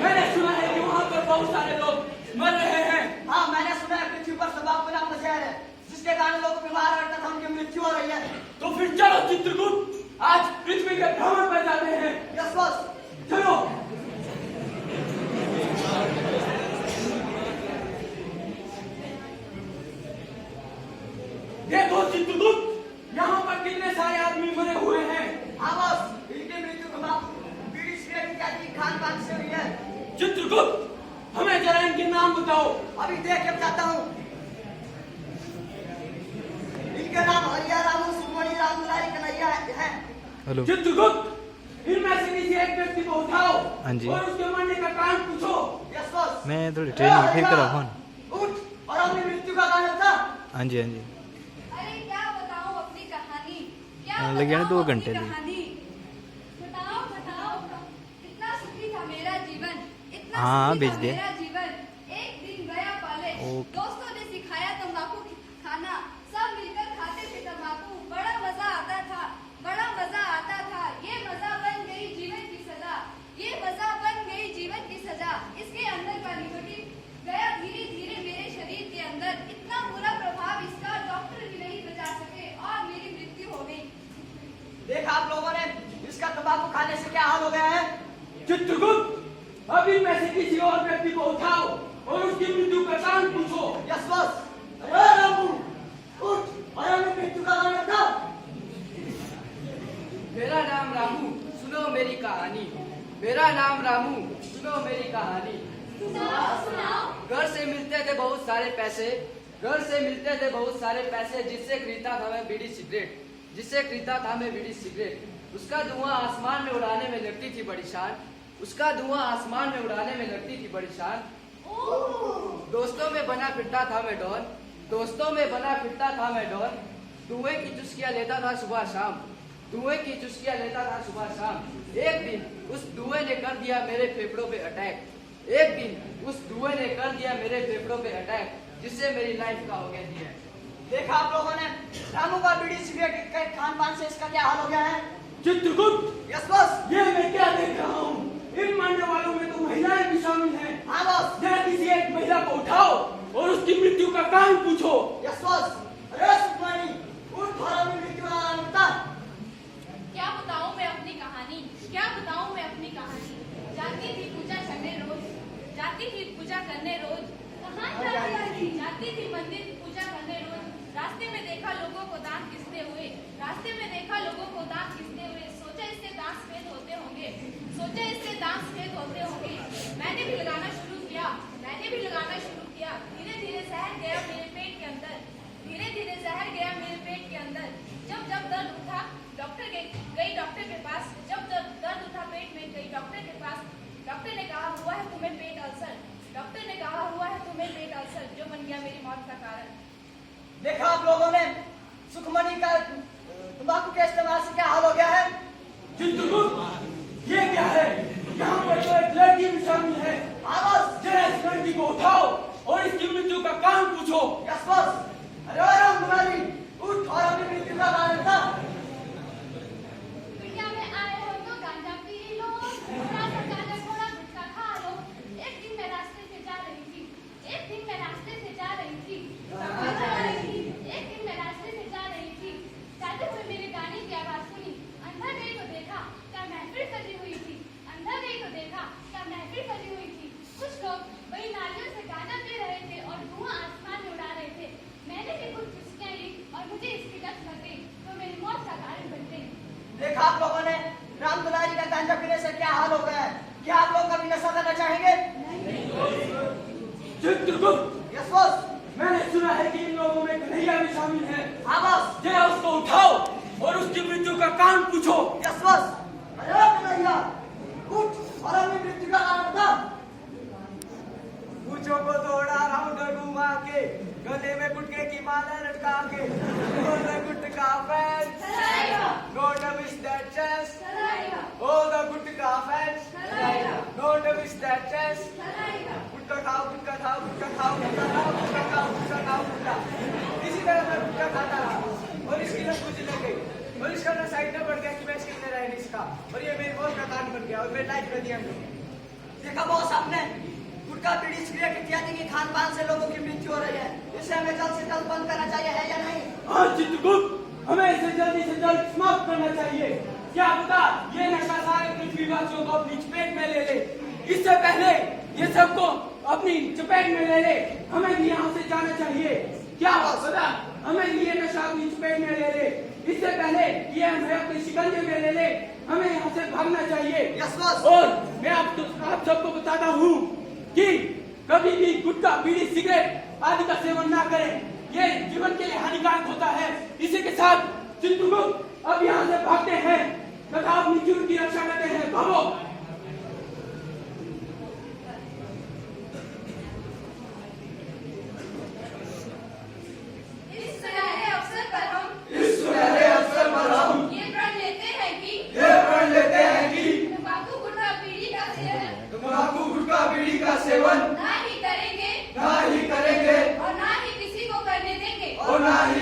मैंने सुना है कि वहाँ पर बहुत सारे लोग मर रहे हैं। हाँ, मैंने सुना है पृथ्वी पर तंबाकू नाम का जहर है, जिसके कारण लोग बीमार हैं तथा उनकी मृत्यु हो रही है। तो फिर चलो चित्रगुप्त, आज पृथ्वी के भ्रमण पर जाते हैं। Yes boss. चलो। देखो चित्रगुप्त, यहाँ पर कितने सारे आदमी मरे हुए हैं। हाँ बॉस, इनकी मृत्यु तंबाकू, बीड़ी, सिगरेट इत्यादि खान-पान से हुई है। चित्रगुप्त, हमें जरा इनके नाम बताओ। अभी देख के बताता हूँ। इनके नाम हरिया, रामू, सुमणि, रामदुलारी, कन्हैया है। हेलो। चित्रगुप्त, इनमें से किसी एक व्यक्ति को उठाओ हाँ जी। और उसके मरने का कारण पूछो। Yes boss. मैं थोड़ी ट्रेनिंग फिर करा फोन। उठ और अपनी मृत्यु का कारण बता। हाँ जी, हाँ जी। अरे क्या बताऊं अपनी कहानी, क्या लग गया ना बताऊं 2 घंटे अपनी भी। कहानी। बताओ कितना सुखी था मेरा जीवन, इतना हाँ, सुखी भेज था दे। मेरा जीवन। एक दिन गया कॉलेज, ओके। दोस्तों ने सिखाया तंबाकू खाना, सब मिलकर खाते थे तंबाकू, बड़ा मजा आता था, बड़ा मजा आता था। ये मजा बन गई जीवन की सजा, ये मजा बन गई जीवन की सजा। इसके अंदर का निकोटीन गया धीरे धीरे मेरे शरीर के अंदर, इतना बुरा प्रभाव इसका डॉक्टर भी नहीं बचा सके और मेरी मृत्यु हो गई। देखा आप लोगों ने इसका तंबाकू खाने से क्या हाल हो गया है। चित्रगुप्त, अभी में से किसी और व्यक्ति को उठाओ और उसकी मृत्यु का कारण पूछो। Yes boss. अरे रामू, उठ और अपनी मृत्यु का कारण बता। मेरा नाम रामू, सुनो मेरी कहानी। मेरा नाम रामू, सुनो मेरी कहानी। सुनाओ। घर से मिलते थे बहुत सारे पैसे, घर से मिलते थे बहुत सारे पैसे, जिससे खरीदता था मैं बीड़ी सिगरेट, जिससे खरीदता था मैं बीड़ी सिगरेट। उसका धुआं आसमान में उड़ाने में लगती थी बड़ी शान, उसका धुआं आसमान में उड़ाने में लगती थी बड़ी शान। दोस्तों में बना फिरता था मैं डॉन, दोस्तों में बना फिरता था मैं डॉन। धुएं की चुस्कियां लेता था सुबह शाम, धुएं की चुस्कियां लेता था सुबह शाम। एक दिन उस धुएं ने कर दिया मेरे फेफड़ों पे अटैक, एक दिन उस धुएं ने कर दिया मेरे फेफड़ों पे अटैक, जिससे मेरी लाइफ का हो गया दी है। देखा आप लोगों ने रामू का बीड़ी, सिगरेट के खान-पान से इसका क्या हाल हो गया है। Chitragupta, yes boss. ये मैं क्या देख रहा हूँ, इन मरने वालों में तो महिलाएं भी शामिल हैं। हाँ बॉस। जरा किसी एक महिला को उठाओ और उसकी मृत्यु का कारण पूछो। Yes boss. अरे सुमणि, उठ और अपनी मृत्यु का कारण बता। क्या बताऊं मैं अपनी कहानी, क्या बताऊं मैं अपनी कहानी। जाती थी पूजा करने रोज, जाती थी पूजा करने रोज। कहाँ जाती थी मंदिर पूजा करने रोज। रास्ते में देखा लोगों को दांत किसते हुए, रास्ते में देखा लोगों को दांत किसते हुए। सोचा इससे दांत सफेद होते होंगे, सोचा इससे दांत सफेद होते होंगे। मैंने भी लगाना शुरू किया, मैंने भी लगाना शुरू किया। धीरे धीरे जहर गया मेरे पेट के अंदर, धीरे धीरे जहर गया मेरे पेट के अंदर। जब जब दर्द उठा डॉक्टर गई डॉक्टर के पास, जब दर्द उठा पेट में गई डॉक्टर के पास। डॉक्टर ने कहा हुआ है तुम्हें पेट अल्सर, डॉक्टर ने कहा हुआ है तुम्हें पेट अल्सर, जो बन गया मेरी मौत का कारण। देखा आप लोगों ने सुखमणि का तंबाकू के इस्तेमाल से क्या हाल हो गया है। चित्रगुप्त, ये क्या है, यहाँ पर तो एक लड़की भी शामिल है। हाँ बॉस। जरा इस लड़की को उठाओ और इसकी मृत्यु का कारण पूछो। Yes boss. अरे रामदुलारी, उठ और अपनी मृत्यु का कारण बता। दुनिया में आए हो तो गांजा पी लो, थोड़ा सा गांजा थोड़ा गुटखा खा लो। एक दिन मैं रास्ते से जा रही थी, एक दिन मैं रास्ते से जा रही थी, एक दिन मैं रास्ते से जा रही थी। जाते हुए मेरे गाने की आवाज सुनी, अंदर गई तो देखा क्या महफिल सजी हुई थी, अंदर गई तो देखा क्या महफिल सजी हुई थी। कुछ लोग वही नालियों से गाना पी रहे थे और धुआं आसमान में उड़ा रहे थे। मैंने भी कुछ चुस्कियां ली और मुझे इसकी लत लग गई, तो मेरी मौत का कारण बन गई। देखा आप लोगों ने रामदुलारी का गांजा पीने से क्या हाल हो गया है। क्या आप लोग कभी नशा करना चाहेंगे। Chitragupta, yes boss. मैंने सुना है कि इन लोगों में कन्हैया भी शामिल है। हाँ बॉस। जरा उसको उठाओ और उसकी मृत्यु का कारण पूछो। Yes boss. अरे कन्हैया, उठ और अपनी मृत्यु का कारण बता। पूछो को तोड़ा राउंड घुमा के, गले में गुटके की माला लटका के। Oh the gutka fans, don't miss that chance. Oh the gutka fans, don't miss that chance. गुटका खाओ, गुटका खाओ, गुटका खाओ, गुटका खाओ, गुटका खाओ, गुटका खाओ, गुटका। इसी तरह मैं गुटका खाता रहा और इसकी लत मुझे लग गई। और इसका नशा इतना बढ़ गया कि मैं इसके बिना रह नहीं सका और ये मेरी बहुत का कारण बन गया और मेरी लाइफ कर दिया देखा बॉस आपने गुटखा बीड़ी सिगरेट इत्यादि के खान पान से लोगों की मृत्यु हो रही है। इसे हमें जल्द से जल्द बंद करना चाहिए, है या नहीं? हाँ चित्रगुप्त, हमें इसे जल्दी से जल्द समाप्त करना चाहिए। क्या पता ये नशा सारे पृथ्वीवासियों को अपनी चपेट में ले ले। इससे पहले ये सबको अपनी चपेट में ले ले, हमें भी यहाँ से जाना चाहिए। क्या पता हमें ये नशा अपनी चपेट में ले ले, इससे पहले ये हमें अपने शिकंजे में ले ले, हमें यहाँ से भागना चाहिए। Yes boss. और मैं आप सबको बताता हूँ कि कभी भी गुटखा बीड़ी सिगरेट आदि का सेवन ना करें, ये जीवन के लिए हानिकारक होता है। इसी के साथ चित्रगुप्त अब यहाँ से भागते हैं तथा अपनी जीवन की रक्षा करते हैं। भागो। इस सुनहरे अवसर पर हम ये प्रण लेते हैं कि तंबाकू गुटखा बीड़ी का सेवन ना ही करेंगे ना ही करेंगे और ना ही किसी को करने देंगे। और ना ही